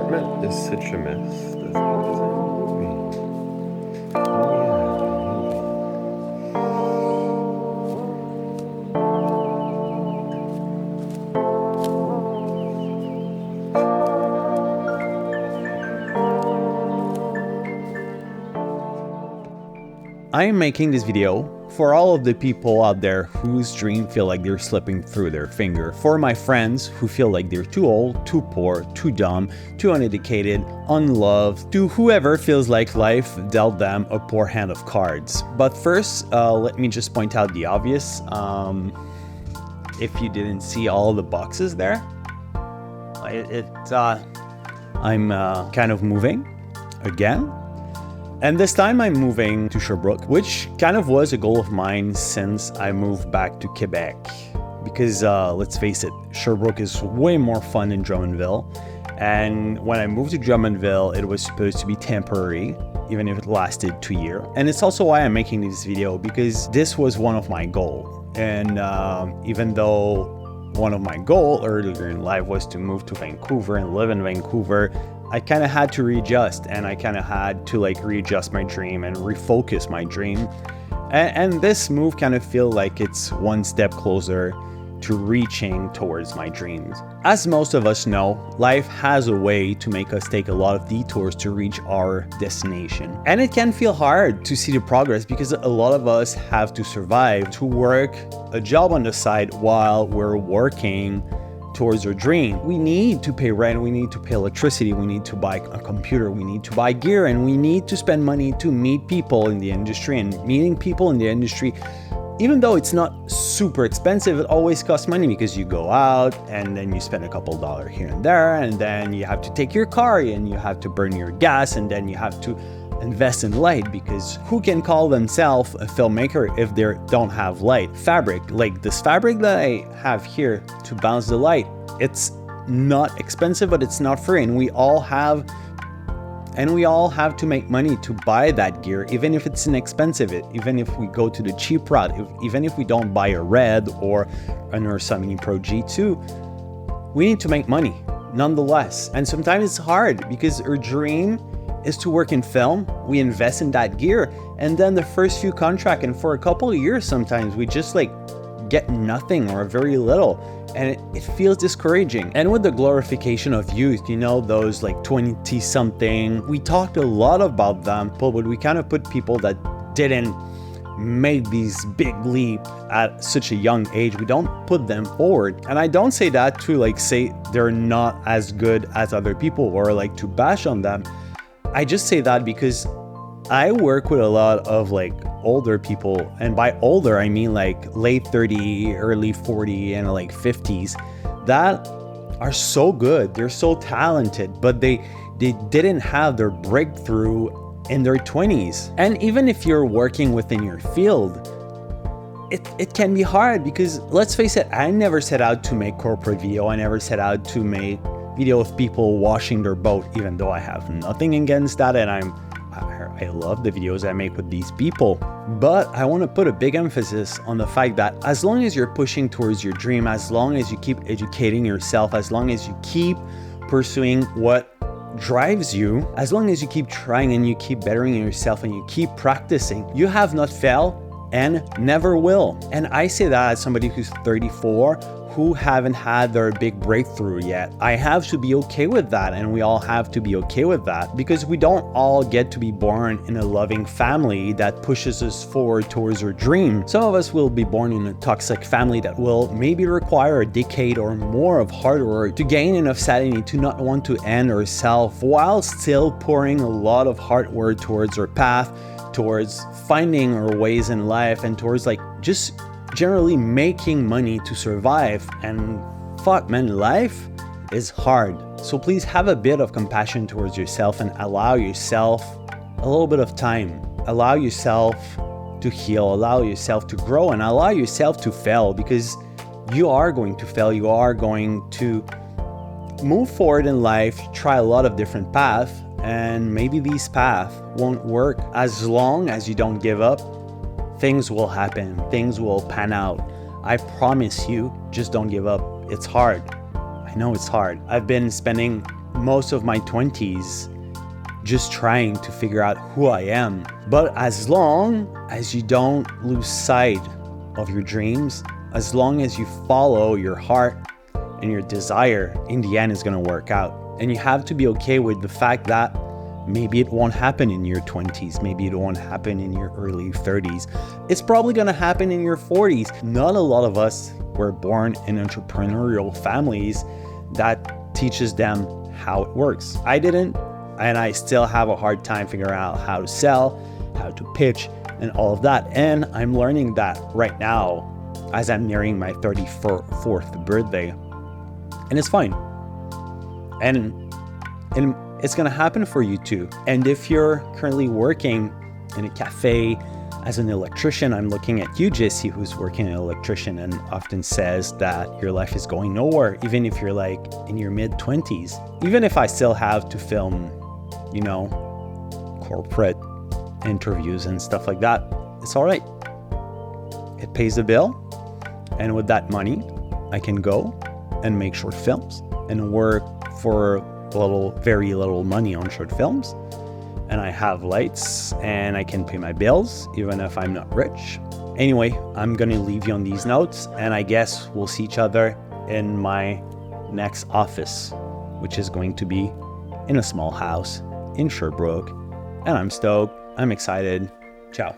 apartment is such a mess. That's I am making this video for all of the people out there whose dreams feel like they're slipping through their finger. For my friends who feel like they're too old, too poor, too dumb, too uneducated, unloved, to whoever feels like life dealt them a poor hand of cards. But first, let me just point out the obvious. If you didn't see all the boxes there, I'm kind of moving again. And this time I'm moving to Sherbrooke, which kind of was a goal of mine since I moved back to Quebec. Because let's face it, Sherbrooke is way more fun than Drummondville. And when I moved to Drummondville, it was supposed to be temporary, even if it lasted 2 years. And it's also why I'm making this video, because this was one of my goals. And even though one of my goals earlier in life was to move to Vancouver and live in Vancouver, I kind of had to readjust, and I kind of had to readjust my dream and refocus my dream. And this move kind of feel like it's one step closer to reaching towards my dreams. As most of us know, life has a way to make us take a lot of detours to reach our destination. And it can feel hard to see the progress because a lot of us have to survive, to work a job on the side while we're working towards our dream. We need to pay rent, we need to pay electricity, we need to buy a computer, we need to buy gear, and we need to spend money to meet people in the industry. And meeting people in the industry, even though it's not super expensive, it always costs money because you go out and then you spend a couple $1 here and there, and then you have to take your car and you have to burn your gas, and then you have to invest in light, because who can call themselves a filmmaker if they don't have light? Fabric, like this fabric that I have here to bounce the light, it's not expensive, but it's not free, and we all have to make money to buy that gear, even if it's inexpensive, even if we go to the cheap route, even if we don't buy a Red or an Ursa Mini Pro G2, we need to make money nonetheless. And sometimes it's hard because our dream is to work in film. We invest in that gear, and then the first few contracts, and for a couple of years sometimes we just get nothing or very little, and it feels discouraging. And with the glorification of youth, those 20 something, we talked a lot about them, but we kind of put people that didn't make these big leap at such a young age, we don't put them forward. And I don't say that to say they're not as good as other people or to bash on them. I just say that because I work with a lot of older people, and by older I mean late 30, early 40, and 50s, that are so good, they're so talented, but they didn't have their breakthrough in their 20s. And even if you're working within your field, it can be hard, because let's face it, I never set out to make corporate video. I never set out to make video of people washing their boat, even though I have nothing against that, and I love the videos I make with these people. But I want to put a big emphasis on the fact that as long as you're pushing towards your dream, as long as you keep educating yourself, as long as you keep pursuing what drives you, as long as you keep trying and you keep bettering yourself and you keep practicing, you have not failed and never will. And I say that as somebody who's 34, who haven't had their big breakthrough yet. I have to be okay with that, and we all have to be okay with that, because we don't all get to be born in a loving family that pushes us forward towards our dream. Some of us will be born in a toxic family that will maybe require a decade or more of hard work to gain enough sanity to not want to end ourselves, while still pouring a lot of hard work towards our path, towards finding our ways in life, and towards just generally making money to survive. And fuck man, life is hard. So please have a bit of compassion towards yourself and allow yourself a little bit of time. Allow yourself to heal, allow yourself to grow, and allow yourself to fail, because you are going to fail. You are going to move forward in life, try a lot of different paths, and maybe these paths won't work. As long as you don't give up, things will happen, things will pan out. I promise you, just don't give up. It's hard. I know it's hard. I've been spending most of my 20s just trying to figure out who I am. But as long as you don't lose sight of your dreams, as long as you follow your heart and your desire, in the end, it's going to work out. And you have to be okay with the fact that maybe it won't happen in your 20s. Maybe it won't happen in your early 30s. It's probably going to happen in your 40s. Not a lot of us were born in entrepreneurial families that teaches them how it works. I didn't, and I still have a hard time figuring out how to sell, how to pitch, and all of that. And I'm learning that right now as I'm nearing my 34th birthday. And it's fine. And it's going to happen for you too. And if you're currently working in a cafe as an electrician, I'm looking at you, Jesse, who's working as an electrician and often says that your life is going nowhere, even if you're like in your mid-20s. Even if I still have to film, corporate interviews and stuff like that, it's all right. It pays the bill. And with that money, I can go and make short films and work for very little money on short films. And I have lights and I can pay my bills, even if I'm not rich. Anyway, I'm going to leave you on these notes, and I guess we'll see each other in my next office, which is going to be in a small house in Sherbrooke. And I'm stoked. I'm excited. Ciao.